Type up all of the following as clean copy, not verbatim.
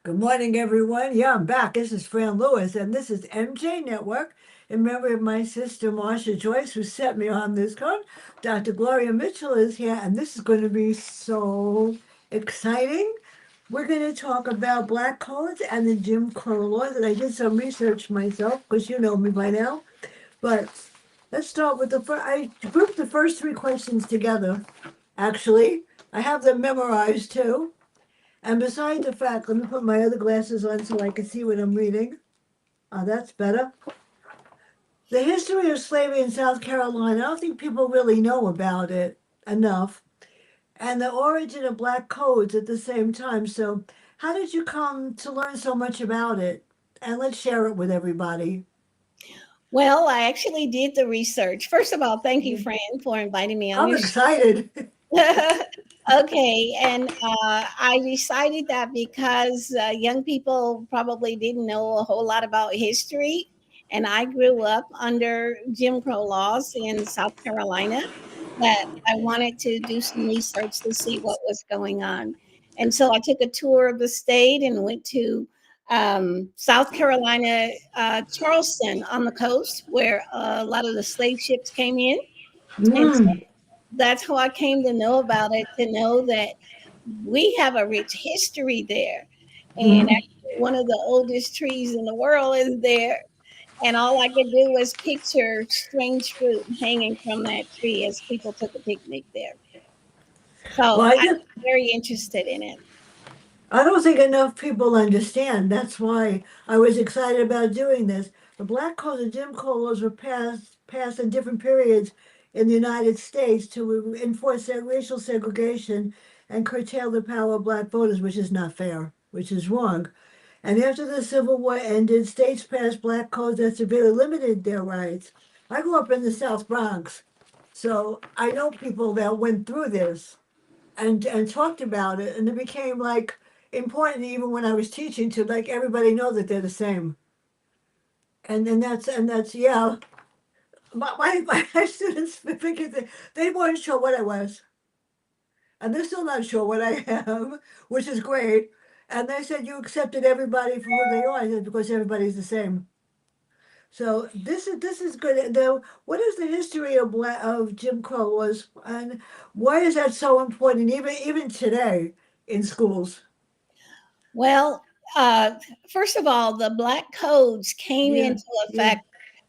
Good morning, everyone. Yeah, I'm back. This is Fran Lewis, and this is MJ Network in memory of my sister, Marsha Joyce, who set me on this code. Dr. Gloria Mitchell is here, and this is going to be so exciting. We're going to talk about Black codes and the Jim Crow laws, and I did some research myself, because you know me by now. But let's start with the first. I grouped the first three questions together, actually. I have them memorized too. And besides the fact, let me put my other glasses on so I can see what I'm reading. That's better. The history of slavery in South Carolina, I don't think people really know about it enough. And the origin of black codes at the same time. So, how did you come to learn so much about it? And let's share it with everybody. Well, I actually did the research. First of all, thank you, Fran, for inviting me on I'm your excited. show. Okay, and I decided that because young people probably didn't know a whole lot about history, and I grew up under Jim Crow laws in South Carolina, that I wanted to do some research to see what was going on. And so I took a tour of the state and went to South Carolina, Charleston on the coast, where a lot of the slave ships came in. And so Mm, that's how I came to know about it, to know that we have a rich history there. And mm. actually one of the oldest trees in the world is there. And all I could do was picture strange fruit hanging from that tree as people took a picnic there. Well, So I I'm just, very interested in it. I don't think enough people understand. That's why I was excited about doing this. The Black Code and Jim Crow laws were passed in different periods in the United States to enforce racial segregation and curtail the power of black voters, which is not fair, which is wrong. And after the Civil War ended, states passed black codes that severely limited their rights. I grew up in the South Bronx, so I know people that went through this and talked about it, and it became like important even when I was teaching to like everybody know that they're the same. And that's yeah. My students figured that they weren't sure what I was, and they're still not sure what I am, which is great. And they said you accepted everybody for who they are. I said because everybody's the same. So this is good. Now, what is the history of Jim Crow laws, and why is that so important, even today in schools? Well, uh, first of all, the black codes came Yeah, into yeah, effect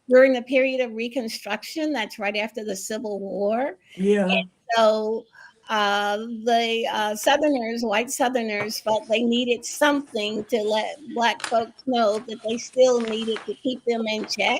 during the period of Reconstruction. That's right after the Civil War. yeah. So the Southerners, white Southerners, felt they needed something to let Black folks know that they still needed to keep them in check.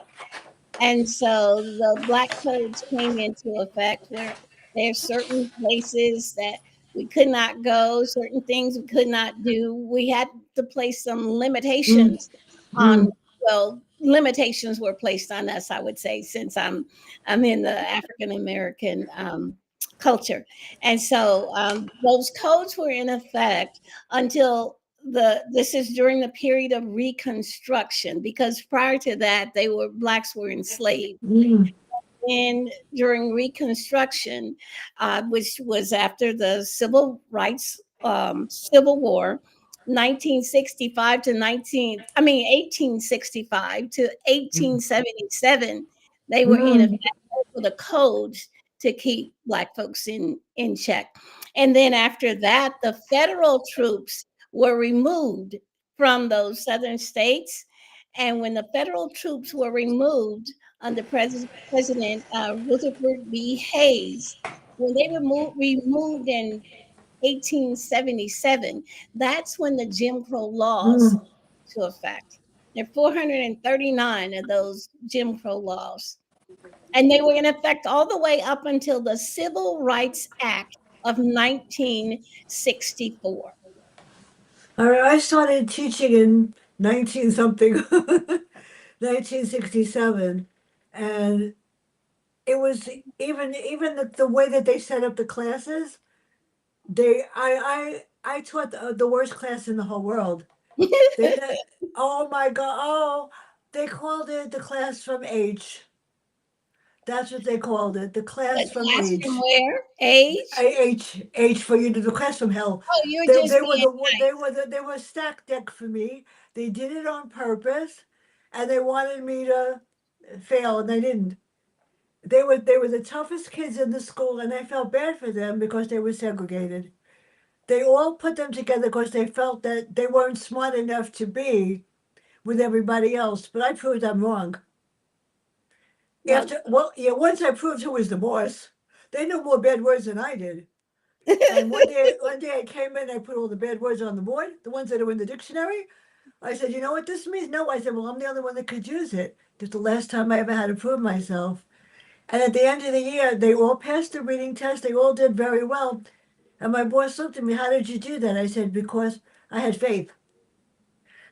And so the Black codes came into effect where there's certain places that we could not go, certain things we could not do. We had to place some Mm, limitations on, mm, well, limitations were placed on us, I would say, since I'm in the African American culture. And so those codes were in effect until this is during the period of Reconstruction, because prior to that blacks were enslaved. mm, And during Reconstruction, which was after the Civil War, 1965 to 1865 to mm, 1877, they were in effect mm, for the codes to keep black folks in check. And then after that, the federal troops were removed from those southern states. And when the federal troops were removed under President Rutherford B. Hayes, when they were removed in 1877, that's when the Jim Crow laws mm. took effect. There are 439 of those Jim Crow laws. And they were in effect all the way up until the Civil Rights Act of 1964. All right, I started teaching in 19 something, 1967, and it was even the way that they set up the classes. I taught the worst class in the whole world. They oh my god, oh, they called it the class from H. That's what they called it. The The class from class from age. where? Age? H for you to the class from hell. Oh, you're They just they were being they were stacked deck for me. They did it on purpose, and they wanted me to fail, and they didn't. They were the toughest kids in the school, and I felt bad for them because they were segregated. They all put them together because they felt that they weren't smart enough to be with everybody else. But I proved I'm wrong. nice. Yeah, once I proved who was the boss, they knew more bad words than I did. And one day I came in, I put all the bad words on the board, the ones that are in the dictionary. I said, you know what this means? No, I said, well, I'm the only one that could use it. That's the last time I ever had to prove myself. And at the end of the year, they all passed the reading test. They all did very well. And my boss looked at me, how did you do that? I said, because I had faith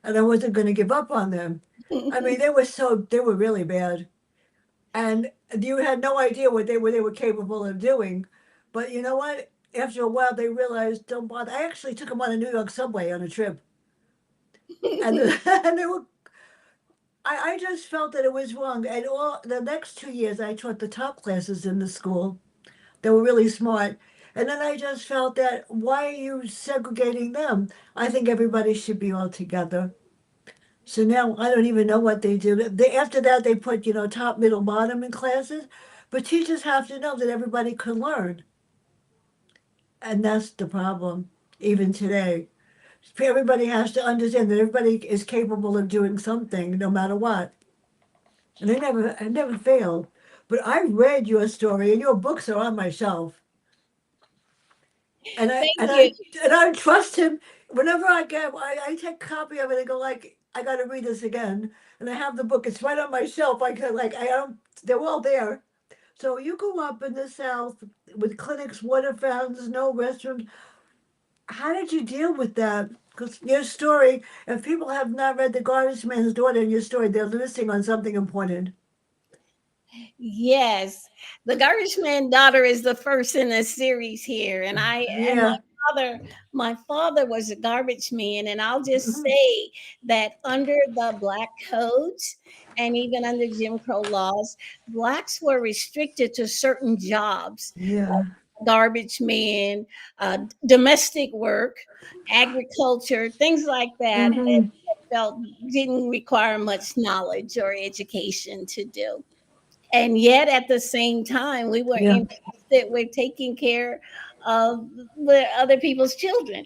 and I wasn't going to give up on them. I mean, they were really bad. And you had no idea what they were capable of doing. But you know what? After a while, they realized don't bother. I actually took them on a New York subway on a trip, and and they were. I just felt that it was wrong. And all the next 2 years, I taught the top classes in the school. They were really smart. And then I just felt that why are you segregating them? I think everybody should be all together. So now I don't even know what they do. After that, they put, top, middle, bottom in classes. But teachers have to know that everybody can learn. And that's the problem, even today. Everybody has to understand that everybody is capable of doing something, no matter what. And I never failed. But I read your story, and your books are on my shelf. And I Thank and you. I and I trust him. Whenever I take a copy of it and go like, I got to read this again. And I have the book. It's right on my shelf. I could like I don't. They're all there. So you go up in the South with clinics, water fountains, no restrooms. How did you deal with that? Because your story, if people have not read The Garbage Man's Daughter in your story, they're missing on something important. Yes, the Garbage Man daughter is the first in the series here, and Yeah. my father was a garbage man, and I'll just Mhm. say that under the black codes and even under Jim Crow laws, blacks were restricted to certain jobs, Yeah. garbage man, domestic work, agriculture, things like that that Hmm. felt didn't require much knowledge or education to do. And yet at the same time we were Yeah. entrusted with taking care of the other people's children.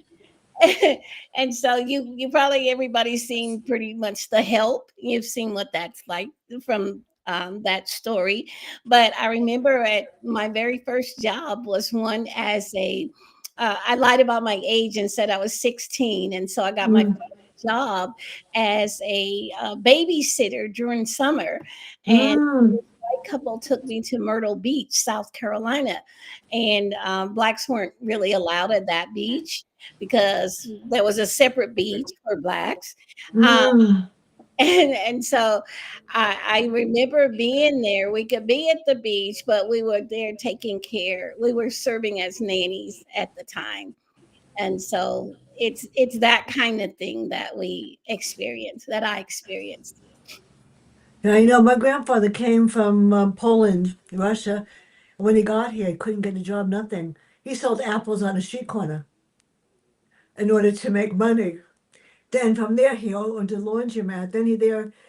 And so you probably, everybody's seen pretty much The Help. You've seen what that's like from that story. But I remember at my very first job was one as a I lied about my age and said I was 16, and so I got my Mm. first job as a babysitter during summer. And Mm. white couple took me to Myrtle Beach, South Carolina, and blacks weren't really allowed at that beach because there was a separate beach for blacks. Uh, Mm. and so I remember being there. We could be at the beach, but we were there taking care. We were serving as nannies at the time, and so it's that kind of thing that we experience, that I experienced. Yeah, my grandfather came from Poland, Russia. When he got here, he couldn't get a job, nothing. He sold apples on a street corner in order to make money. Then from there, he owned a laundromat. Then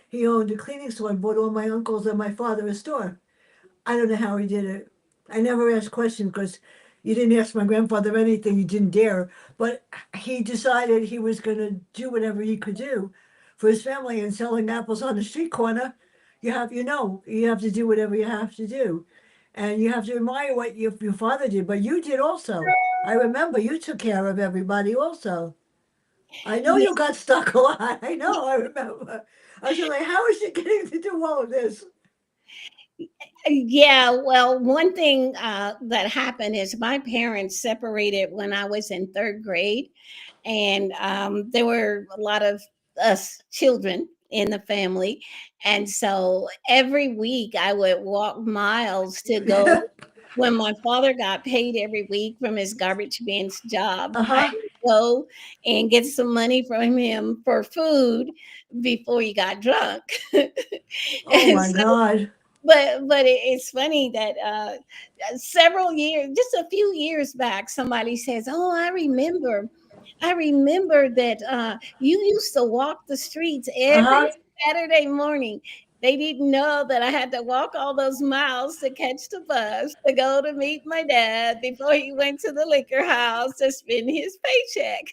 he owned a cleaning store and bought all my uncles and my father a store. I don't know how he did it. I never asked questions because you didn't ask my grandfather anything, you didn't dare. But he decided he was going to do whatever he could do for his family, and selling apples on the street corner. You have to do whatever you have to do. And you have to admire what your father did, but you did also. I remember you took care of everybody also. I know Yeah. you got stuck a lot. I know, I remember. I was like, how is she getting to do all of this? Yeah, well, one thing that happened is my parents separated when I was in third grade, and there were a lot of us children in the family. And so every week I would walk miles to go. When my father got paid every week from his garbage man's job, I Uh-huh. would go and get some money from him for food before he got drunk. Oh And my God. but it's funny that several years, just a few years back, somebody says, "Oh, I remember that you used to walk the streets every Uh-huh. Saturday morning." They didn't know that I had to walk all those miles to catch the bus to go to meet my dad before he went to the liquor house to spend his paycheck.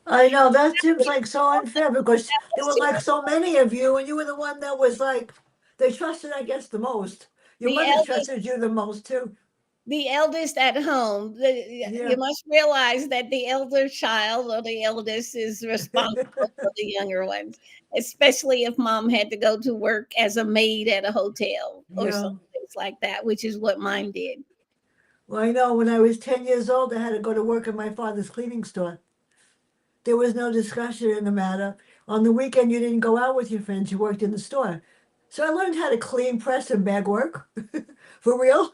I know that seems like so unfair because there were like so many of you, and you were the one that was like they trusted, I guess, the most. Your The mother eldest trusted you the most too. the eldest at home. You Yeah, must realize that the elder child or the eldest is responsible for the younger ones, especially if mom had to go to work as a maid at a hotel or yeah. something like that, which is what mine did. Well, I know when I was 10 years old, I had to go to work at my father's cleaning store. There was no discussion in the matter. On the weekend, you didn't go out with your friends; you worked in the store. So I learned how to clean, press, and bag work for real.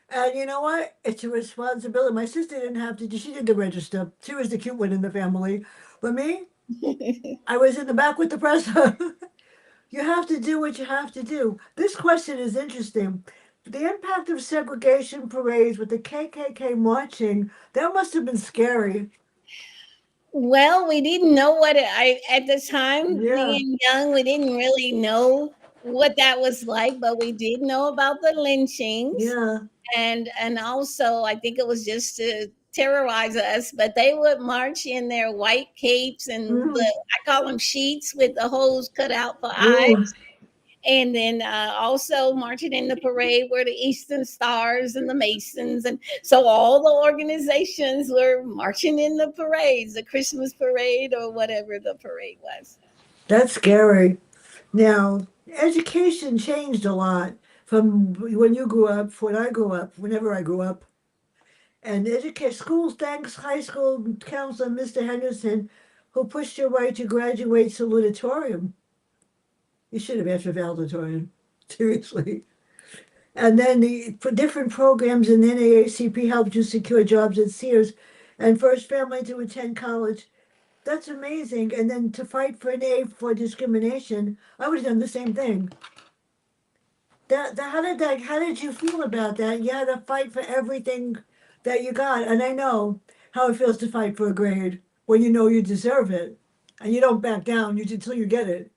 And you know what? It's a responsibility. My sister didn't have to do, she did the register. She was the cute one in the family. But me, I was in the back with the presser. You have to do what you have to do. This question is interesting. The impact of segregation parades with the KKK marching, that must have been scary. Well, we didn't know what I at the time Yeah, being young, we didn't really know what that was like, but we did know about the lynchings. yeah. And also I think it was just to terrorize us, but they would march in their white capes and Mm. I call them sheets with the holes cut out for eyes, Ooh, and then also marching in the parade were the Eastern Stars and the Masons, and so all the organizations were marching in the parades, the Christmas parade or whatever the parade was. that's scary. Now, education changed a lot from when you grew up, when I grew up, whenever I grew up. And educate schools thanks high school counselor Mr. Henderson, who pushed your right to graduate salutatorium. You should have asked for valedictorian, seriously. And then the for different programs in NAACP helped you secure jobs at Sears and first family to attend college. That's amazing. And then to fight for an A for discrimination, I would have done the same thing. How did you feel about that? You had to fight for everything that you got, and I know how it feels to fight for a grade when you know you deserve it, and you don't back down you until you get it.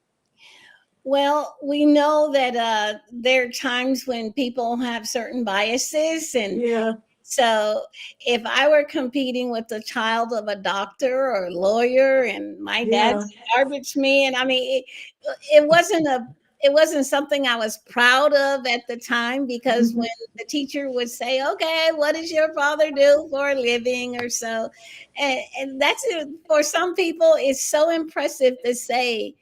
Well, we know that there are times when people have certain biases, and Yeah, so if I were competing with the child of a doctor or lawyer and my yeah. dad's a garbage man, I mean, it wasn't a it wasn't something I was proud of at the time, because Mhm. when the teacher would say, "Okay, what does your father do for a living?" or so, and that's it. For some people, it's so impressive to say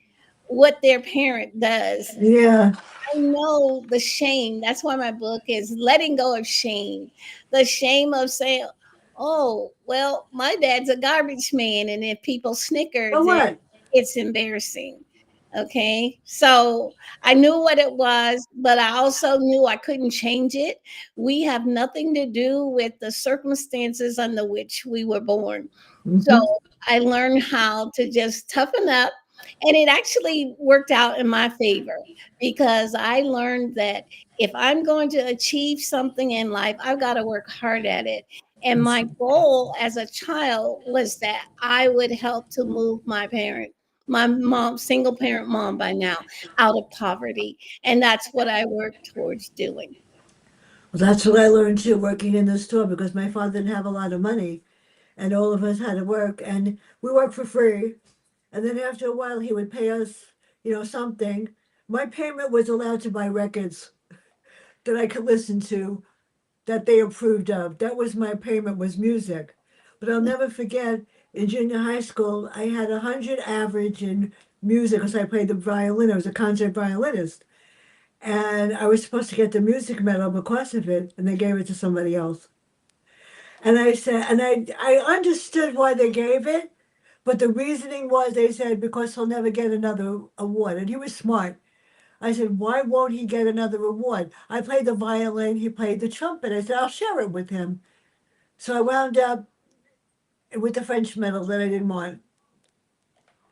what their parent does. Yeah. I know the shame. That's why my book is letting go of shame. The shame of saying, "Oh, well, my dad's a garbage man," and if people snicker, So then what? it's embarrassing. Okay, so I knew what it was, but I also knew I couldn't change it. We have nothing to do with the circumstances under which we were born. So Hmm. I learned how to just toughen up, and it actually worked out in my favor, because I learned that if I'm going to achieve something in life, I've got to work hard at it. And my goal as a child was that I would help to move my mom, single parent mom by now, out of poverty. And that's what I worked towards doing. Well, that's what I learned too, working in the store because my father didn't have a lot of money, and all of us had to work, and we worked for free. And then after a while, he would pay us, something. My payment was allowed to buy records that I could listen to that they approved of. That was my payment, was music. But I'll never forget in junior high school, I had 100 average in music because I played the violin. I was a concert violinist. And I was supposed to get the music medal because of it, and they gave it to somebody else. And I said, and I understood why they gave it, but the reasoning was they said because he'll never get another award. And he was smart. I said, why won't he get another award? I played the violin, he played the trumpet. I said, I'll share it with him. So I wound up with the French medal that I didn't want.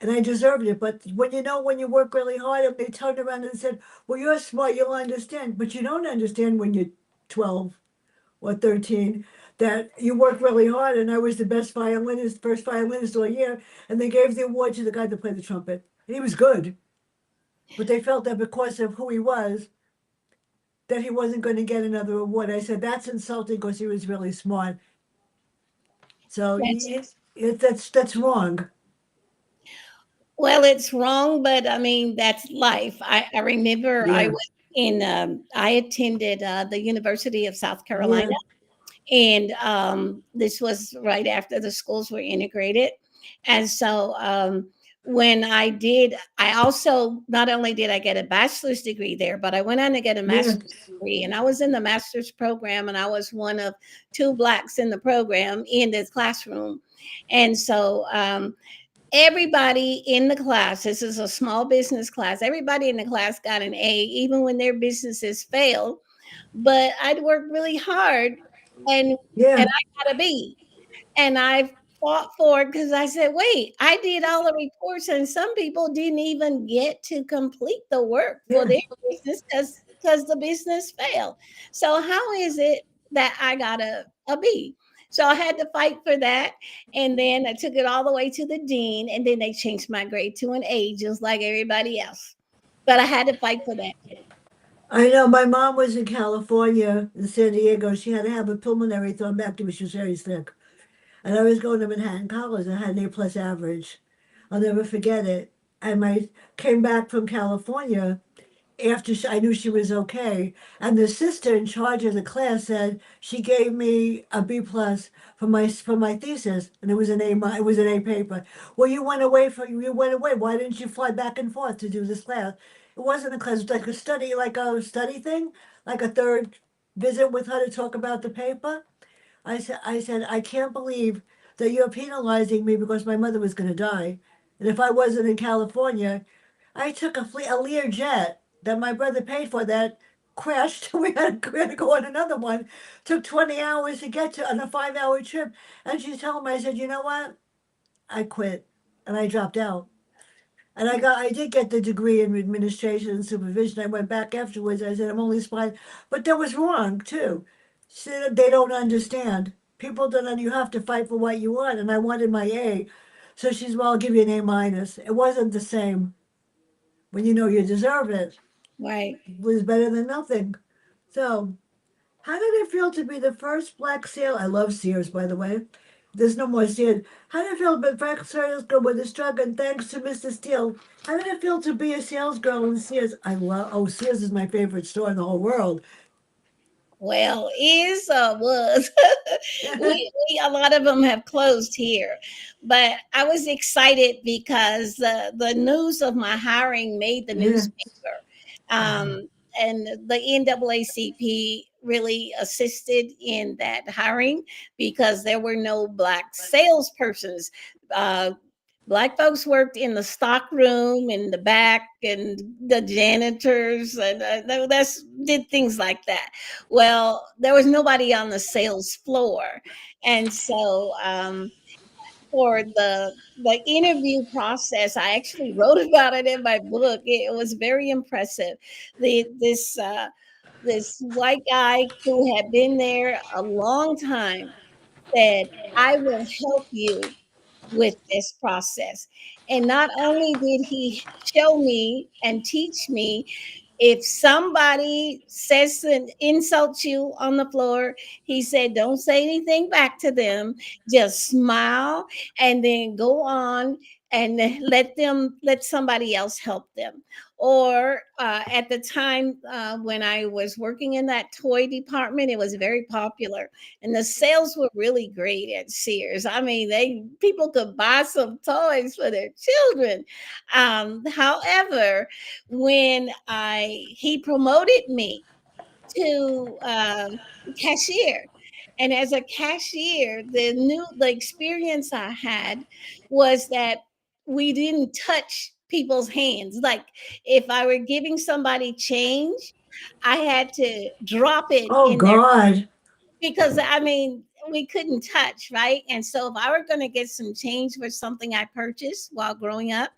and I deserved it. But when you know when you work really hard, and they turned around and said, "Well, you're smart, you'll understand," but you don't understand when you're 12 or 13 that you work really hard. And I was the best violinist, first violinist all year, and they gave the award to the guy that played the trumpet. And he was good, but they felt that because of who he was, that he wasn't going to get another award. I said that's insulting because he was really smart. So That's that's wrong. Well, it's wrong, but I mean that's life. I remember I Yeah, was in I attended the University of South Carolina, yeah, and this was right after the schools were integrated. And so when I did, I also not only did I get a bachelor's degree there, but I went on to get a yeah, master's degree, and I was in the master's program, and I was one of two blacks in the program in this classroom. And so everybody in the class, this is a small business class, everybody in the class got an A, even when their businesses failed. But I'd worked really hard, and yeah, I got a B. And I fought for it because I said, wait, I did all the reports, and some people didn't even get to complete the work for yeah. their business because the business failed. So how is it that I got a B? So I had to fight for that. And then I took it all the way to the dean, and then they changed my grade to an A, just like everybody else. But I had to fight for that too. I know my mom was in California, in San Diego. She had to have a pulmonary thrombectomy. She was very sick. And I was going to Manhattan College. I had an A plus average. I'll never forget it. And I came back from California after I knew she was okay. And the sister in charge of the class said she gave me a B plus for my thesis, and it was an A. It was an A paper. Well, you went away. Why didn't you fly back and forth to do this class? It wasn't a class. It was like a study thing, like a third visit with her to talk about the paper. I said, I can't believe that you're penalizing me because my mother was going to die. And if I wasn't in California, I took a Lear jet that my brother paid for that crashed. We had to go on another one. Took 20 hours to get to on a 5 hour trip. And she told me, I said, you know what? I quit and I dropped out. And I did get the degree in administration and supervision. I went back afterwards. I said, I'm only surprised. But that was wrong, too. She said, they don't understand. People don't, you have to fight for what you want. And I wanted my A. So she's, well, I'll give you an A minus. It wasn't the same when you know you deserve it. Right. It was better than nothing. So, how did it feel to be the first black sale? I love Sears, by the way. There's no more Sears. How did it feel to be black sales girl with a struggle? And thanks to Mr. Steele, how did it feel to be a sales girl in Sears? I love. Oh, Sears is my favorite store in the whole world. Well, is was we a lot of them have closed here, but I was excited because the news of my hiring made the Yeah. newspaper, um, and the NAACP really assisted in that hiring because there were no black salespersons. Uh, Black folks worked in the stock room in the back, and the janitors, and that's did things like that. Well, there was nobody on the sales floor, and so for the interview process, I actually wrote about it in my book. It was very impressive. This white guy who had been there a long time said, "I will help you with this process." And not only did he show me and teach me, if somebody says and insults you on the floor, he said, don't say anything back to them. Just smile and then go on and let somebody else help them. Or at the time when I was working in that toy department, it was very popular, and the sales were really great at Sears. I mean, they people could buy some toys for their children. However, when I he promoted me to cashier, and as a cashier, the experience I had was that we didn't touch people's hands. Like if I were giving somebody change, I had to drop it Oh in their, God. because I mean, we couldn't touch, right? And so if I were going to get some change for something I purchased while growing up,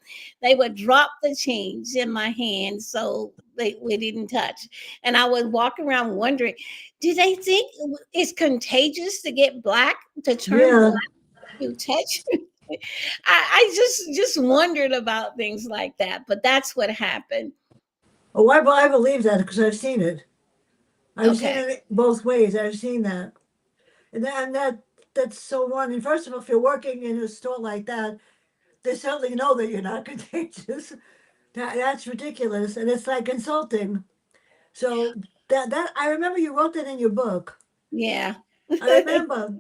they would drop the change in my hand so we didn't touch. And I would walk around wondering, do they think it's contagious to get black, to turn Yeah. black if you touch? I just wondered about things like that, but that's what happened. Oh, I believe that because I've seen it. I've seen Okay. it both ways. I've seen that. And that's so wrong. And first of all, if you're working in a store like that, they certainly know that you're not contagious. That's ridiculous. And it's like insulting. So that I remember you wrote that in your book. Yeah. I remember.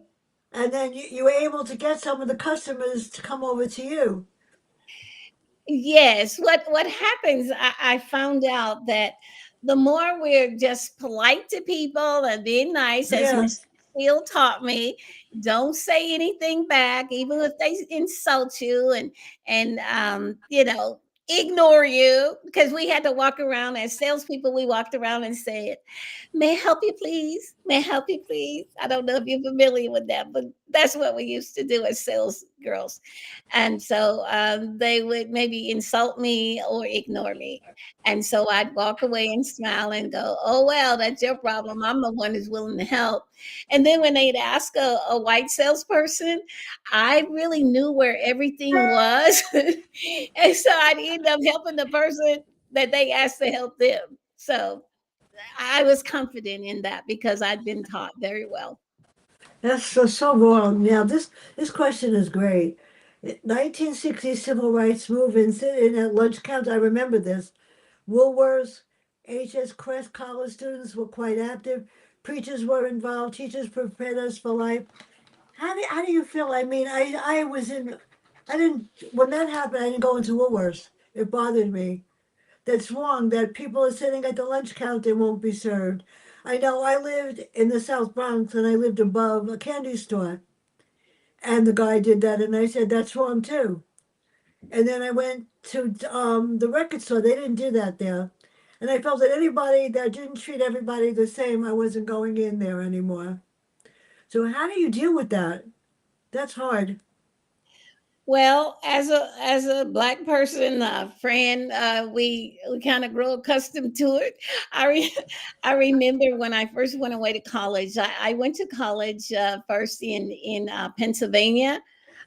And then you were able to get some of the customers to come over to you. Yes, what happens, I found out that the more we're just polite to people and being nice, as Miss Yes. Steele taught me, don't say anything back, even if they insult you, and ignore you, because we had to walk around as salespeople. We walked around and said, "May I help you, please? May I help you, please?" I don't know if you're familiar with that, but that's what we used to do as sales girls. And so they would maybe insult me or ignore me. And so I'd walk away and smile and go, "Oh, well, that's your problem. I'm the one who's willing to help." And then when they'd ask a white salesperson, I really knew where everything was. And so I'd end up helping the person that they asked to help them. So I was confident in that because I'd been taught very well. That's so wrong. Now this question is great. 1960s civil rights movement sitting at lunch counter. I remember this. Woolworths, HS Crest college students were quite active. Preachers were involved. Teachers prepared us for life. How do you feel? I mean, I was in. I didn't when that happened. I didn't go into Woolworths. It bothered me. That's wrong. That people are sitting at the lunch counter and won't be served. I know. I lived in the South Bronx and I lived above a candy store, and the guy did that, and I said that's wrong too. And then I went to the record store. They didn't do that there. And I felt that anybody that didn't treat everybody the same, I wasn't going in there anymore. So how do you deal with that? That's hard. Well, as a black person, friend, we kind of grow accustomed to it. I re- I remember when I first went away to college. I went to college first in Pennsylvania,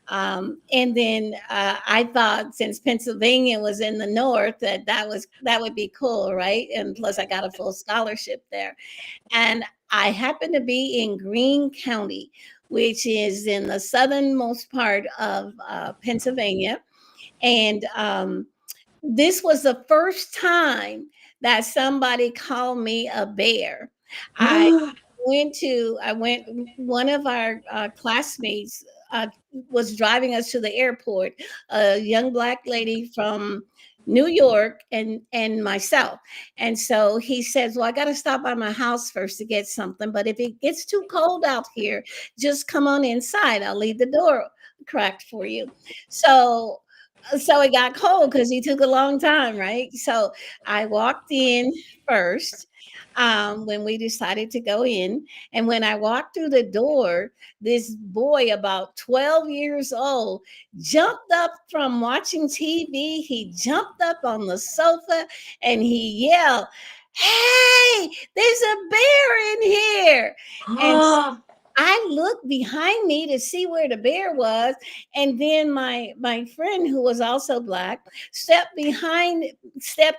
and then I thought since Pennsylvania was in the north that would be cool, right? And plus, I got a full scholarship there. And I happen to be in Greene County, which is in the southernmost part of Pennsylvania. And this was the first time that somebody called me a bear. I I went, one of our classmates was driving us to the airport, a young black lady from New York and myself. And so he says, "Well, I got to stop by my house first to get something, but if it gets too cold out here, just come on inside. I'll leave the door cracked for you." So it got cold because he took a long time, right? So I walked in first when we decided to go in. And when I walked through the door, this boy, about 12 years old, jumped up from watching TV. He jumped up on the sofa and he yelled, "Hey, there's a bear in here." And Oh, I looked behind me to see where the bear was, and then my friend, who was also black, stepped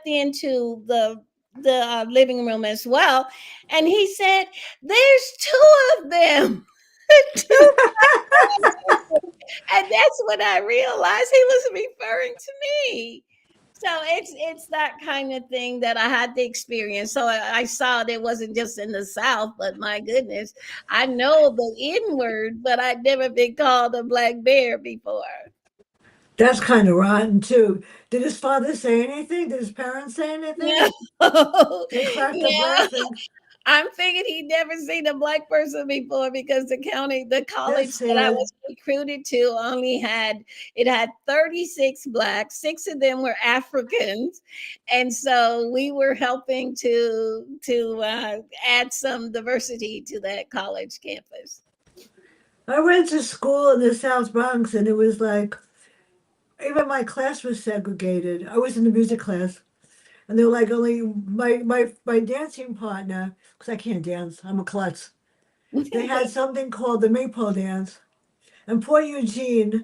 into the living room as well, and he said, "There's two of them." Two. And that's when I realized he was referring to me. So it's that kind of thing that I had to experience. So I saw that it wasn't just in the South, but my goodness, I know the N word, but I'd never been called a black bear before. that's kind of rotten too. Did his father say anything? Did his parents say anything? No, They cracked up yeah. laughing. I'm thinking he'd never seen a black person before because the That's college that I sad. was recruited to only had 36 blacks, six of them were Africans, and so we were helping to add some diversity to that college campus. I went to school in the South Bronx, and it was like even my class was segregated. I was in the music class, and they were like only my dancing partner, because I can't dance. I'm a klutz. They had something called the maypole dance, and poor Eugene,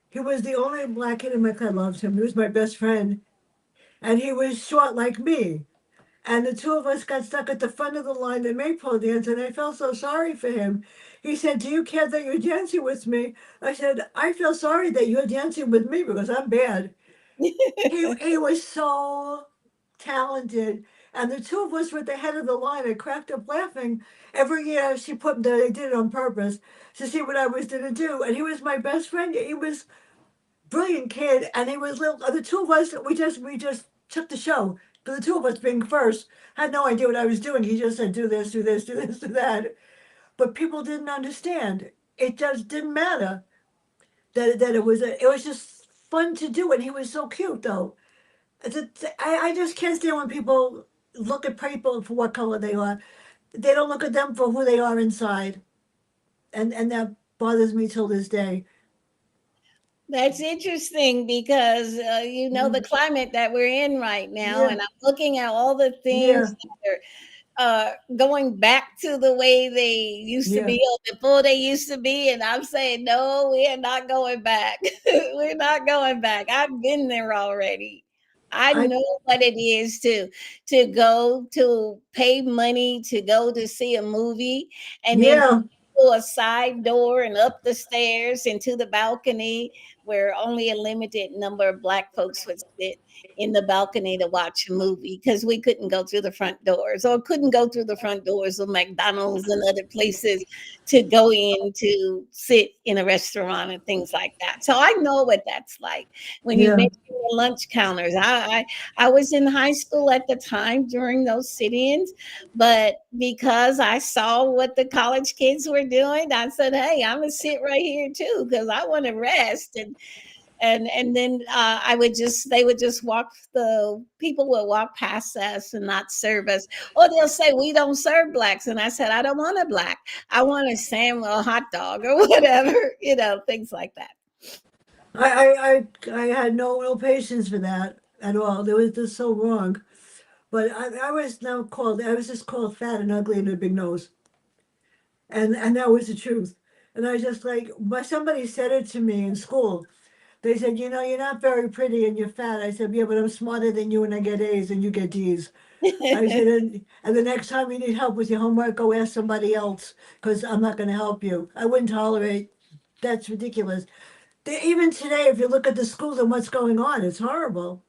he was the only black kid in my class. I loved him. He was my best friend, and he was short like me. And the two of us got stuck at the front of the line at maypole dance, and I felt so sorry for him. He said, "Do you care that you're dancing with me?" I said, "I feel sorry that you're dancing with me because I'm bad." He was so talented. And the two of us were at the head of the line. I cracked up laughing. Every year she put they did it on purpose to see what I was gonna do. And he was my best friend. He was brilliant kid, and he was little. The two of us, we just took the show. But the two of us being first, had no idea what I was doing. He just said, "Do this, do this, do this, do that." But people didn't understand. It just didn't matter that it was just fun to do, and he was so cute though. I just can't stand when people look at people for what color they are. They don't look at them for who they are inside, and that bothers me till this day. That's interesting because the Mm. climate that we're in right now, Yeah, and I'm looking at all the yeah, things that are going back to the way they used to yeah. be or before they used to be. And I'm saying, no, we are not going back. We're not going back. I've been there already. I I know what it is to go to pay money to go to see a movie and then yeah, through a side door and up the stairs into the balcony where only a limited number of black folks would sit in the balcony to watch a movie because we couldn't go through the front doors or couldn't go through the front doors of McDonald's and other places to go in to sit in a restaurant and things like that. So I know what that's like. When you yeah. mentioned the lunch counters, I was in high school at the time during those sit-ins, but because I saw what the college kids were doing, I said, "Hey, I'm gonna sit right here too because I want to rest." And then I would just they would just walk the people would walk past us and not serve us, or they'll say we don't serve blacks, and I said I don't want a black, I want a sandwich, a hot dog, or whatever, things like that. I had no patience for that at all. It was just so wrong. But I was now called. I was just called fat and ugly and a big nose, and that was the truth. And I just like, but somebody said it to me in school. They said, you're not very pretty and you're fat. I said, yeah, but I'm smarter than you and I get A's and you get D's. I said, and the next time you need help with your homework, go ask somebody else because I'm not going to help you. I wouldn't tolerate. That's ridiculous. Even today, if you look at the schools and what's going on, it's horrible.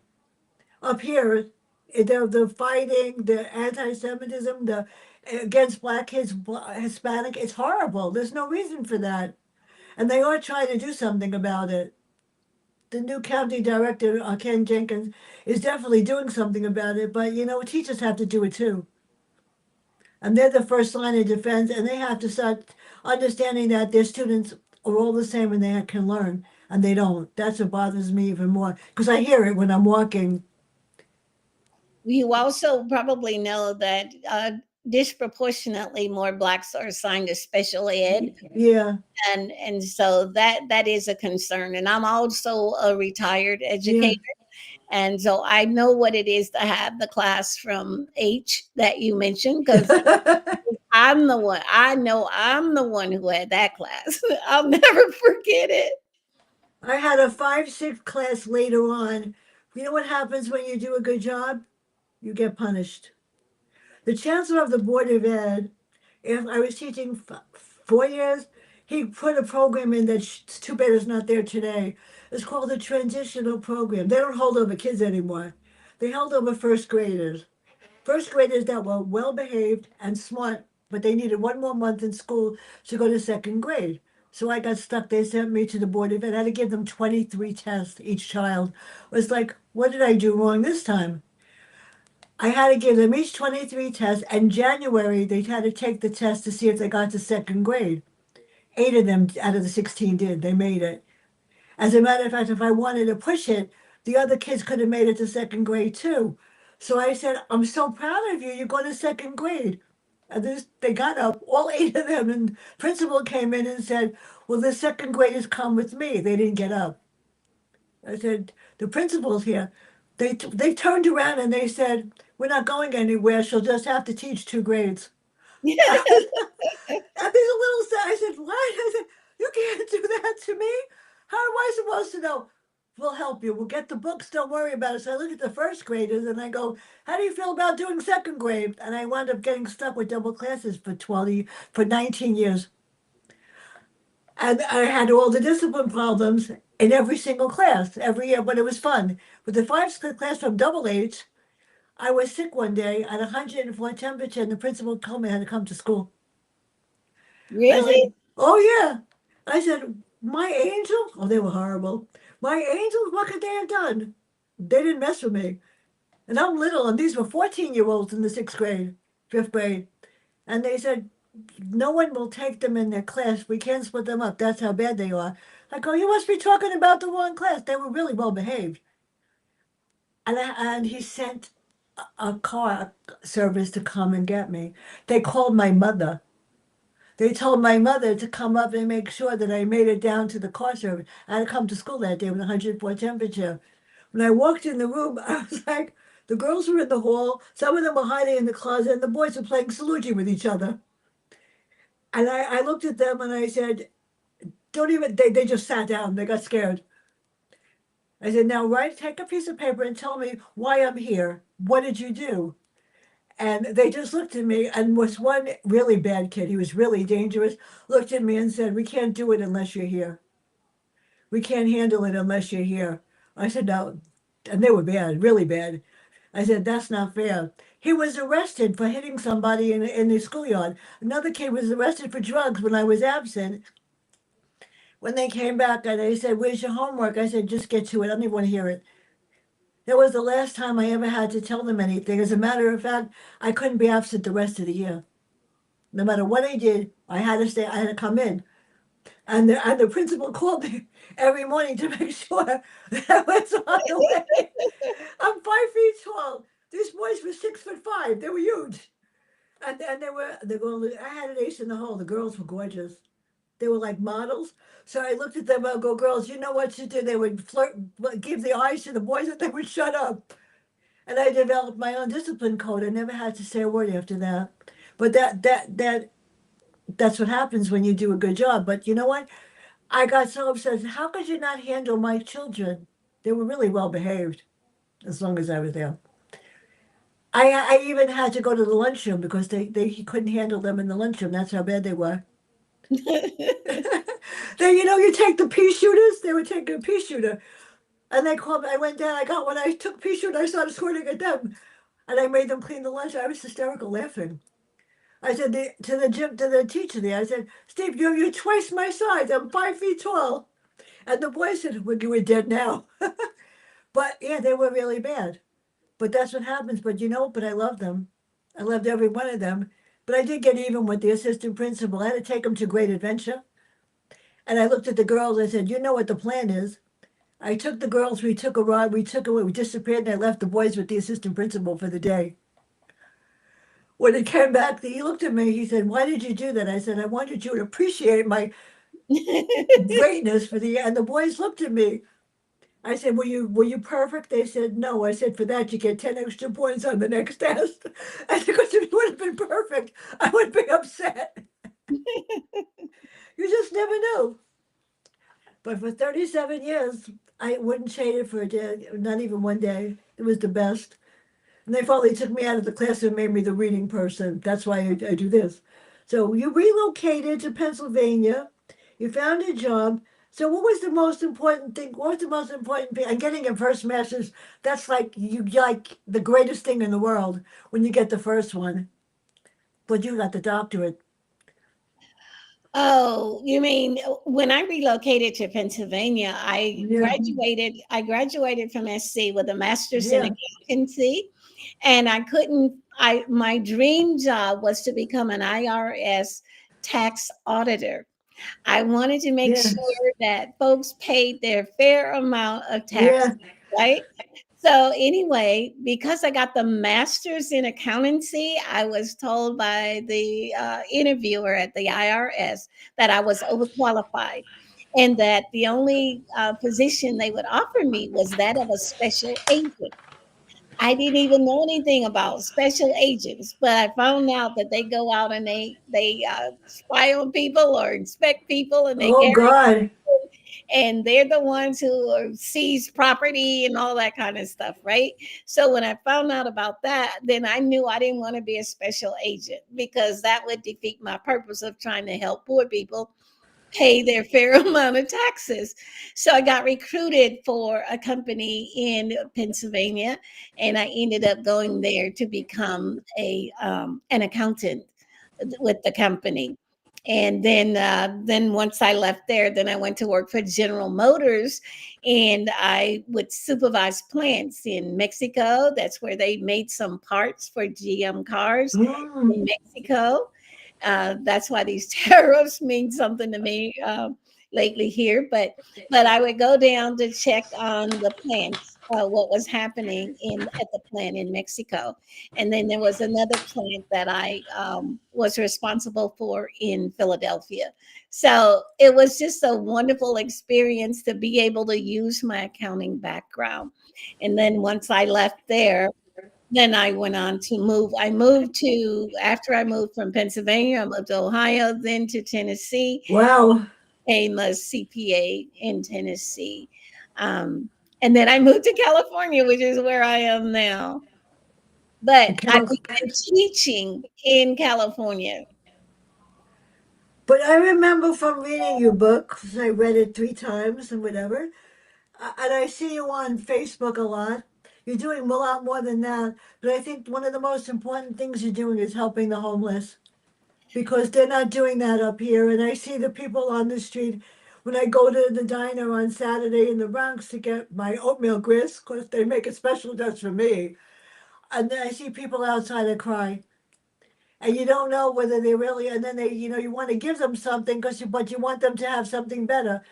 Up here, the fighting, the anti-Semitism, the against black kids, Hispanic, it's horrible. There's no reason for that, and they are trying to do something about it. The new county director, Ken Jenkins, is definitely doing something about it. But teachers have to do it too, and they're the first line of defense, and they have to start understanding that their students are all the same and they can learn, and they don't. That's what bothers me even more because I hear it when I'm walking. You also probably know that disproportionately more blacks are assigned to special ed, Yeah, and so that is a concern. And I'm also a retired yeah. educator. And so I know what it is to have the class from H that you mentioned because I know I'm the one who had that class. I'll never forget it. I had a 5-6 class later on. You know what happens when you do a good job? You get punished. The chancellor of the Board of Ed, if I was teaching 4 years, he put a program in it's too bad it's not there today. It's called the transitional program. They don't hold over kids anymore. They held over first graders. First graders that were well behaved and smart, but they needed one more month in school to go to second grade. So I got stuck. They sent me to the Board of Ed. I had to give them 23 tests each child. It was like, what did I do wrong this time? I had to give them each 23 tests. And January, they had to take the test to see if they got to second grade. 8 of them out of the 16 did. They made it. As a matter of fact, if I wanted to push it, the other kids could have made it to second grade too. So I said, I'm so proud of you. You're going to second grade. And they got up, all eight of them, and principal came in and said, "Well, the second graders come with me." They didn't get up. I said, "The principal's here." They turned around and they said, "We're not going anywhere. She'll just have to teach two grades." I was, and these little, I said, "What?" I said, "You can't do that to me. How am I supposed to know?" "We'll help you. We'll get the books. Don't worry about it." So I look at the first graders and I go, "How do you feel about doing second grade?" And I wound up getting stuck with double classes for 19 years. And I had all the discipline problems in every single class every year, but it was fun. With the class from double H, I was sick one day at 104 temperature, and the principal told me I had to come to school. I Really? said, "Oh, yeah." I said, "My angel?" Oh, they were horrible. "My angels, what could they have done?" They didn't mess with me. And I'm little, and these were 14-year-olds in the sixth grade, fifth grade. And they said, "No one will take them in their class. We can't split them up. That's how bad they are." I go, "You must be talking about the wrong class. They were really well behaved." And he sent a car service to come and get me. They called my mother. They told my mother to come up and make sure that I made it down to the car service. I had to come to school that day with 104 temperature. When I walked in the room, I was like, the girls were in the hall, some of them were hiding in the closet, and the boys were playing Saluki with each other. And I looked at them and I said, "Don't even," they just sat down. They got scared. I said, "Now, take a piece of paper and tell me why I'm here. What did you do?" And they just looked at me, and was one really bad kid, he was really dangerous, looked at me and said, "We can't do it unless you're here. We can't handle it unless you're here." I said, "No." And they were bad, really bad. I said, "That's not fair." He was arrested for hitting somebody in the schoolyard. Another kid was arrested for drugs when I was absent. When they came back and they said, "Where's your homework?" I said, "Just get to it. I don't even want to hear it." That was the last time I ever had to tell them anything. As a matter of fact, I couldn't be absent the rest of the year. No matter what I did, I had to stay, I had to come in. And the principal called me every morning to make sure that I was on the way. I'm 5 feet tall. These boys were 6'5". They were huge. And I had an ace in the hole. The girls were gorgeous. They were like models. So I looked at them and I go, "Girls, you know what to do." They would flirt, give the eyes to the boys, and they would shut up. And I developed my own discipline code. I never had to say a word after that. But that's what happens when you do a good job. But you know what? I got so upset. How could you not handle my children? They were really well behaved as long as I was there. I even had to go to the lunchroom because he couldn't handle them in the lunchroom. That's how bad they were. You take the pea shooters. They were taking a pea shooter, and they called me. I went down. I got one. I took pea shooter. I started squirting at them, and I made them clean the lunch. I was hysterical laughing. I said to the teacher there. I said, "Steve, you're twice my size. I'm 5 feet tall." And the boy said, "We're dead now." But yeah, they were really bad. But that's what happens. But I loved them. I loved every one of them. But I did get even with the assistant principal. I had to take them to Great Adventure. And I looked at the girls. I said, "You know what the plan is." I took the girls. We took a ride. We took away. We disappeared. And I left the boys with the assistant principal for the day. When he came back, he looked at me. He said, "Why did you do that?" I said, "I wanted you to appreciate my greatness for the." And the boys looked at me. I said, "Were you perfect?" They said, "No." I said, "For that, you get 10 extra points on the next test." I said, "Because if you would have been perfect, I would be upset." You just never know. But for 37 years, I wouldn't trade it for a day, not even one day. It was the best. And they finally took me out of the class and made me the reading person. That's why I do this. So you relocated to Pennsylvania. You found a job. So what was the most important thing? What was the most important thing? And getting a first master's, that's like the greatest thing in the world when you get the first one. But you got the doctorate. Oh, you mean when I relocated to Pennsylvania, Yeah, I graduated from SC with a master's in yeah, accountancy, and I couldn't I my dream job was to become an IRS tax auditor. I wanted to make yeah, sure that folks paid their fair amount of tax, yeah. right? So anyway, because I got the master's in accountancy, I was told by the interviewer at the IRS that I was overqualified, and that the only position they would offer me was that of a special agent. I didn't even know anything about special agents, but I found out that they go out and they spy on people or inspect people, and they Oh carry, God. and they're the ones who seize property and all that kind of stuff, right? So when I found out about that, then I knew I didn't want to be a special agent, because that would defeat my purpose of trying to help poor people pay their fair amount of taxes. So I got recruited for a company in Pennsylvania, and I ended up going there to become a an accountant with the company. And then once I left there, then I went to work for General Motors, and I would supervise plants in Mexico. That's where they made some parts for GM cars Mm. in Mexico. That's why these tariffs mean something to me lately here. But I would go down to check on the plants, what was happening in at the plant in Mexico, and then there was another plant that I was responsible for in Philadelphia. So it was just a wonderful experience to be able to use my accounting background. And then once I left there, then I went on to move. I moved to, after I moved from Pennsylvania, I moved to Ohio, then to Tennessee, Wow. became a CPA in Tennessee. Um, and then I moved to California, which is where I am now. But I began teaching in California. But I remember from reading your book, 'cause I read it 3 times and whatever, and I see you on Facebook a lot. You're doing a lot more than that. But I think one of the most important things you're doing is helping the homeless, because they're not doing that up here. And I see the people on the street when I go to the diner on Saturday in the Bronx to get my oatmeal grist, because they make it special just for me. And then I see people outside that cry. And you don't know whether they really, and then they, you want to give them something, but you want them to have something better.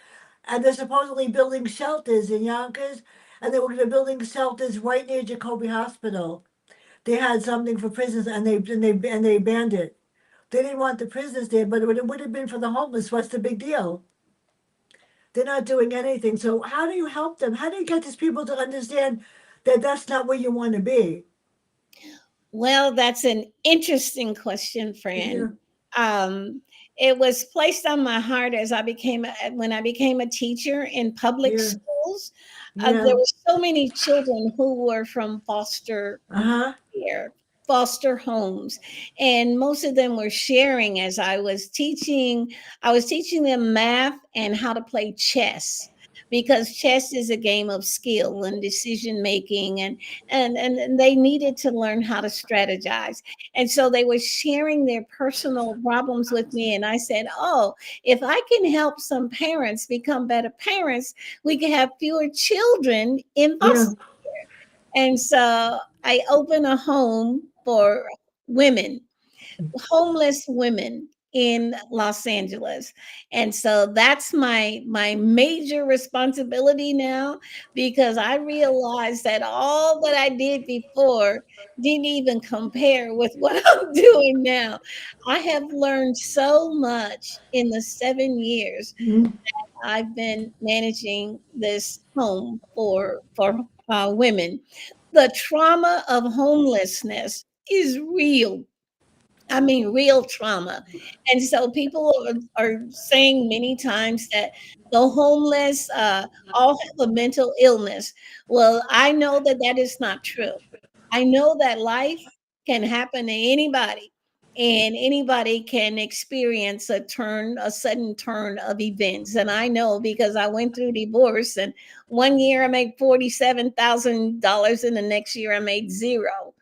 And they're supposedly building shelters in Yonkers, and they were going to building shelters right near Jacoby Hospital. They had something for prisoners, and they banned it. They didn't want the prisoners there, but it would have been for the homeless. What's the big deal? They're not doing anything. So how do you help them? How do you get these people to understand that that's not where you want to be? Well, that's an interesting question, Fran. Yeah, Um, it was placed on my heart as when I became a teacher in public yeah, schools. yeah. There were so many children who were from foster Uh huh. care, foster homes, and most of them were sharing as I was teaching them math and how to play chess, because chess is a game of skill and decision making, and they needed to learn how to strategize. And so they were sharing their personal problems with me, and I said, oh, if I can help some parents become better parents, we can have fewer children in Yeah. foster. And so I open a home for women, homeless women in Los Angeles. And so that's my major responsibility now, because I realized that all that I did before didn't even compare with what I'm doing now. I have learned so much in the 7 years Mhm. I've been managing this home for women. The trauma of homelessness is real. I mean, real trauma. And so people are saying many times that the homeless all have a mental illness. Well, I know that that is not true. I know that life can happen to anybody, and anybody can experience a sudden turn of events. And I know, because I went through divorce, and one year I made $47,000, and the next year I made zero.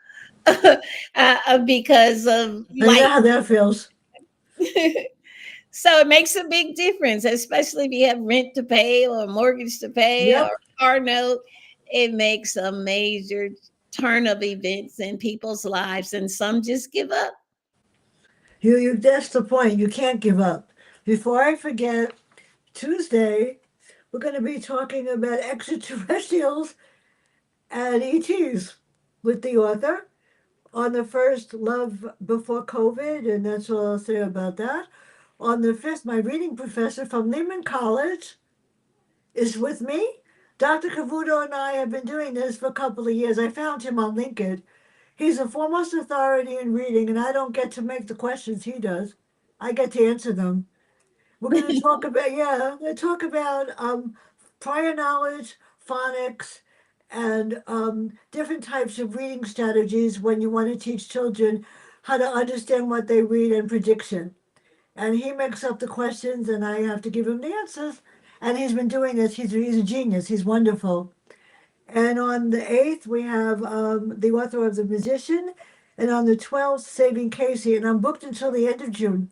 Because of I know life. how that feels. So it makes a big difference, especially if you have rent to pay or mortgage to pay or Yep. car note. It makes a major turn of events in people's lives, and some just give up. That's the point. You can't give up. Before I forget, Tuesday we're going to be talking about extraterrestrials and ETs with the author on the first, Love Before COVID, and that's all I'll say about that. On the fifth, my reading professor from Lehman College is with me. Dr. Cavuto and I have been doing this for a couple of years. I found him on LinkedIn. He's the foremost authority in reading, and I don't get to make the questions he does. I get to answer them. We're going to talk about, yeah, we're going to talk about prior knowledge, phonics, and different types of reading strategies when you want to teach children how to understand what they read and prediction. And he makes up the questions, and I have to give him the answers. And he's been doing this. He's a genius. He's wonderful. And on the 8th, we have the author of The Musician. And on the 12th, Saving Casey. And I'm booked until the end of June.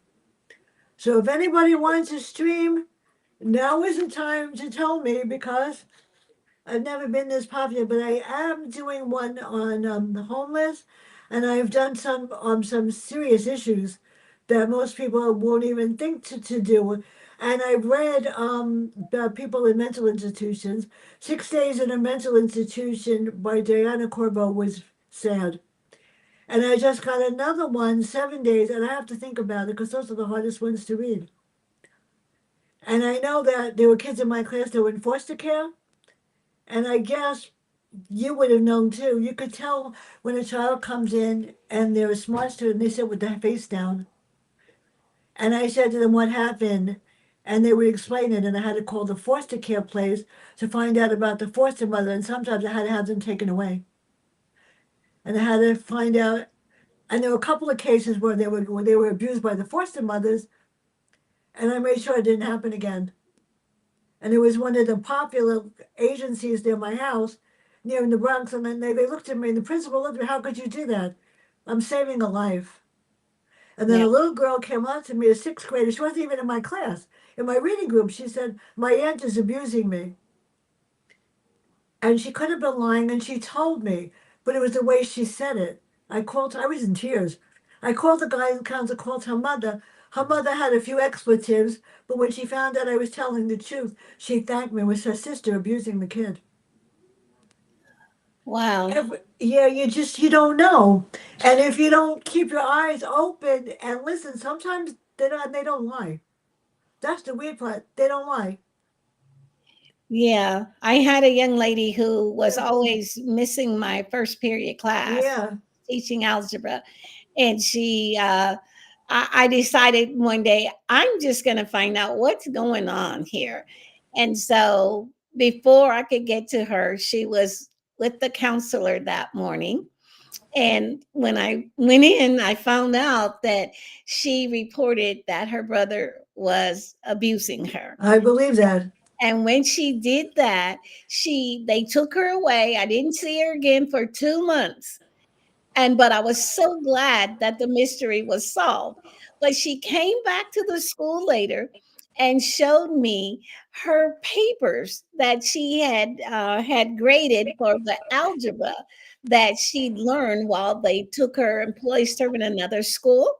So if anybody wants to stream, now isn't time to tell me because I've never been this popular, but I am doing one on the homeless, and I've done some on some serious issues that most people won't even think to do. And I've read about people in mental institutions. 6 Days in a Mental Institution by Diana Corbo was sad. And I just got another one, 7 days, and I have to think about it because those are the hardest ones to read. And I know that there were kids in my class that were in foster care, and I guess you would have known too. You could tell when a child comes in and they're a smart student, they sit with their face down. And I said to them, "What happened?" And they would explain it, and I had to call the foster care place to find out about the foster mother, and sometimes I had to have them taken away. And I had to find out, and there were a couple of cases where they were abused by the foster mothers, and I made sure it didn't happen again. And it was one of the popular agencies near my house, near in the Bronx. And then they looked at me, and the principal looked at me, "How could you do that? I'm saving a life." And then Yeah. a little girl came up to me, a sixth grader. She wasn't even in my class, in my reading group. She said, "My aunt is abusing me." And she could have been lying, and she told me, but it was the way she said it. I was in tears. I called the guidance counselor, called her mother. Her mother had a few expletives, but when she found out I was telling the truth, she thanked me. It was her sister abusing the kid. Wow. Yeah, you don't know. And if you don't keep your eyes open and listen, sometimes they don't lie. That's the weird part. They don't lie. Yeah. I had a young lady who was always missing my first period class, Yeah. teaching algebra. And I decided one day, I'm just going to find out what's going on here. And so before I could get to her, she was with the counselor that morning. And when I went in, I found out that she reported that her brother was abusing her. I believe that. And when she did that, they took her away. I didn't see her again for 2 months. And but I was so glad that the mystery was solved. But she came back to the school later and showed me her papers that she had graded for the algebra that she'd learned while they took her and placed her in another school.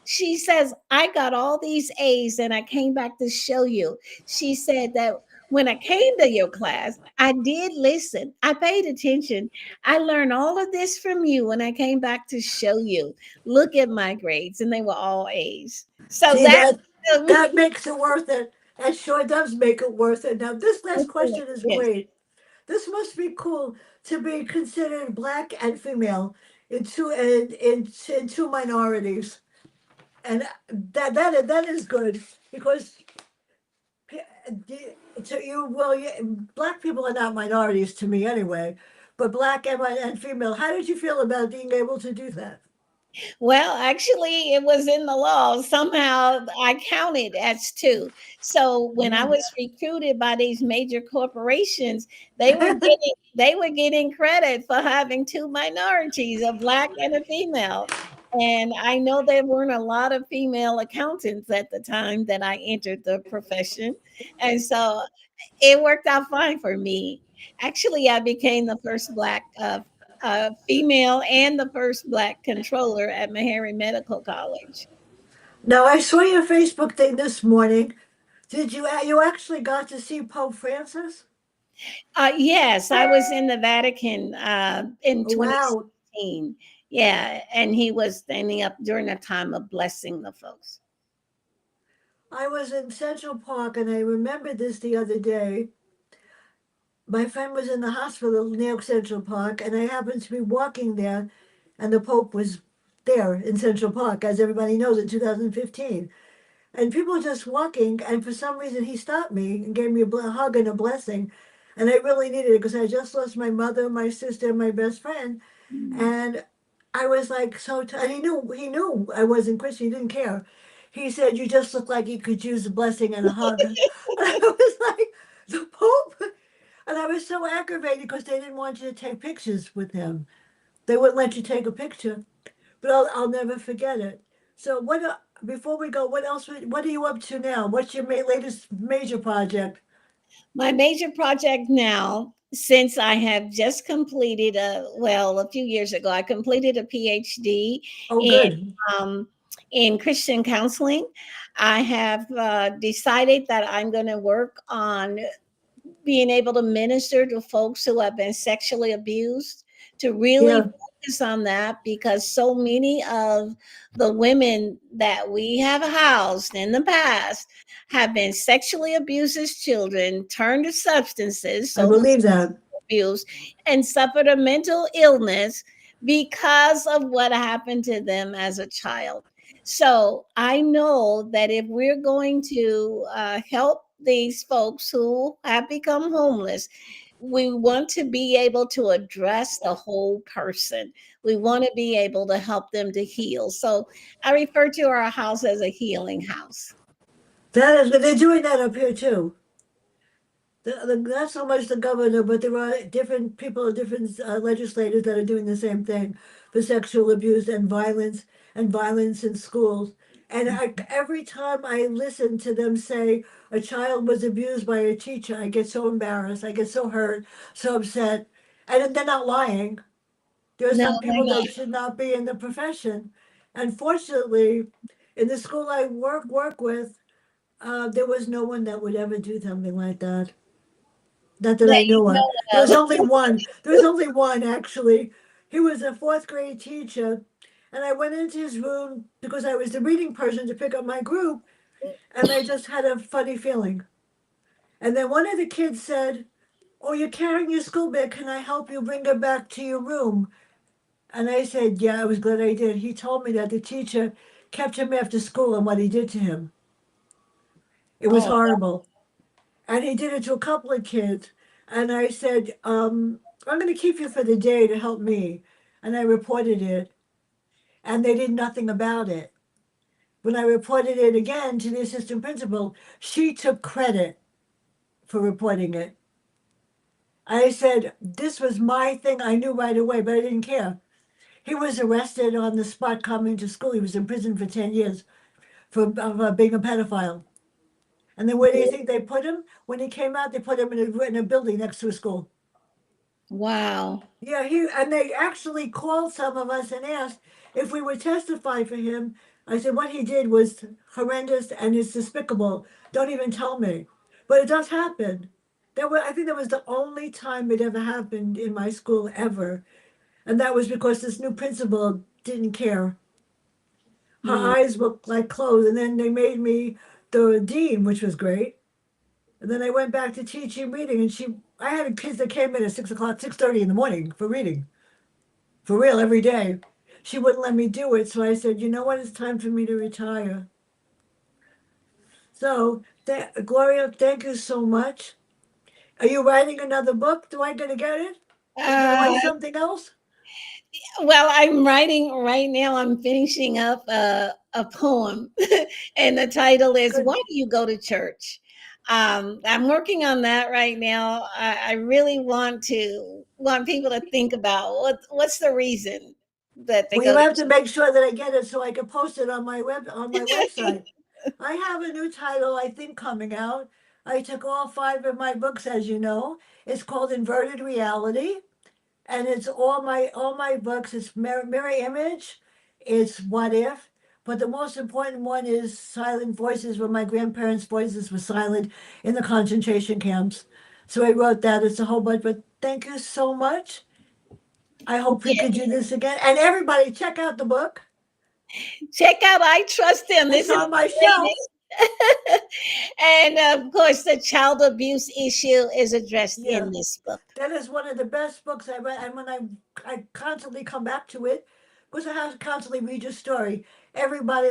She says, "I got all these A's and I came back to show you." She said that when I came to your class, I did listen. I paid attention. I learned all of this from you when I came back to show you. Look at my grades, and they were all A's. So See that, that makes it worth it. That sure does make it worth it. Now this last question is yes. great. This must be cool to be considered black and female in two minorities. And that is good because to you, well, black people are not minorities to me anyway, but black and female. How did you feel about being able to do that? Well, actually, it was in the law. Somehow I counted as two. So when I Yeah. was recruited by these major corporations, they were getting credit for having two minorities, a black and a female. And I know there weren't a lot of female accountants at the time that I entered the profession. And so it worked out fine for me. Actually, I became the first black female and the first black controller at Meharry Medical College. Now I saw your Facebook thing this morning. Did you actually got to see Pope Francis? Yes, I was in the Vatican in Wow. 2016. Yeah, and he was standing up during a time of blessing the folks. I was in Central Park and I remembered this the other day. My friend was in the hospital near Central Park, and I happened to be walking there, and the Pope was there in Central Park, as everybody knows, in 2015. And people were just walking, and for some reason he stopped me and gave me a hug and a blessing. And I really needed it because I just lost my mother, my sister, and my best friend. Mm. And I was like and he knew I wasn't Christian. He didn't care. He said, "You just look like you could use a blessing and a hug." And I was like, "The Pope?" And I was so aggravated because they didn't want you to take pictures with him. They wouldn't let you take a picture. But I'll never forget it. So before we go, what are you up to now? What's your latest major project? My major project now, since I have just completed a few years ago, I completed a PhD Oh, in good. um, in Christian counseling. I have decided that I'm going to work on being able to minister to folks who have been sexually abused, to really Yeah, focus on that, because so many of the women that we have housed in the past have been sexually abused as children, turned to substances, I so believe that. abuse, and suffered a mental illness because of what happened to them as a child. So I know that if we're going to help these folks who have become homeless, we want to be able to address the whole person. We want to be able to help them to heal. So I refer to our house as a healing house. That is, but they're doing that up here too. Not so much the governor, but there are different people, different legislators that are doing the same thing for sexual abuse and violence in schools. And every time I listen to them say a child was abused by a teacher, I get so embarrassed. I get so hurt, so upset. And they're not lying. There are No, some they're people not. that should not be in the profession. And fortunately, in the school I work with, there was no one that would ever do something like that. Not that That I you know of. There know was of. only one. There was only one actually. He was a fourth grade teacher, and I went into his room because I was the reading person to pick up my group, and I just had a funny feeling. And then one of the kids said, "Oh, you're carrying your school bag. Can I help you bring her back to your room?" And I said, "Yeah, I was glad I did." He told me that the teacher kept him after school and what he did to him. It was Oh, horrible. And he did it to a couple of kids. And I said, I'm going to keep you for the day to help me. And I reported it, and they did nothing about it. When I reported it again to the assistant principal, she took credit for reporting it. I said, this was my thing. I knew right away, but I didn't care. He was arrested on the spot coming to school. He was in prison for 10 years for being a pedophile. And then where do you think they put him? When he came out, they put him in a building next to a school. wow. Yeah, and they actually called some of us and asked if we would testify for him. I said what he did was horrendous and is despicable. Don't even tell me. But it does happen. I think that was the only time it ever happened in my school ever. And that was because this new principal didn't care. Her Mm. eyes were like closed, and then they made me the dean, which was great. And then I went back to teaching reading, and I had kids that came in at 6 o'clock, 6:30 in the morning for reading, for real, every day. She wouldn't let me do it, so I said, you know what? It's time for me to retire. So, Gloria, thank you so much. Are you writing another book? Do I get to get it? Are you going to Uh, write something else? well, I'm writing right now. I'm finishing up a poem, and the title is Good. "Why Do You Go to Church?" I'm working on that right now. I really want people to think about what's the reason that they Well, go you to have to make sure that I get it so I can post it on my church. website. I have a new title, I think, coming out. I took all five of my books, as you know. It's called Inverted Reality, and it's all my books. It's mirror image, it's what if, but the most important one is silent voices, where my grandparents' voices were silent in the concentration camps. So he wrote that. It's a whole bunch, but thank you so much. I hope we Yeah. could do this again. And everybody, check out the book. Check out I Trust Him. It's This is on my the shelf. latest. And of course, the child abuse issue is addressed Yeah. in this book. That is one of the best books I read. And when I constantly come back to it, because I have to constantly read your story. Everybody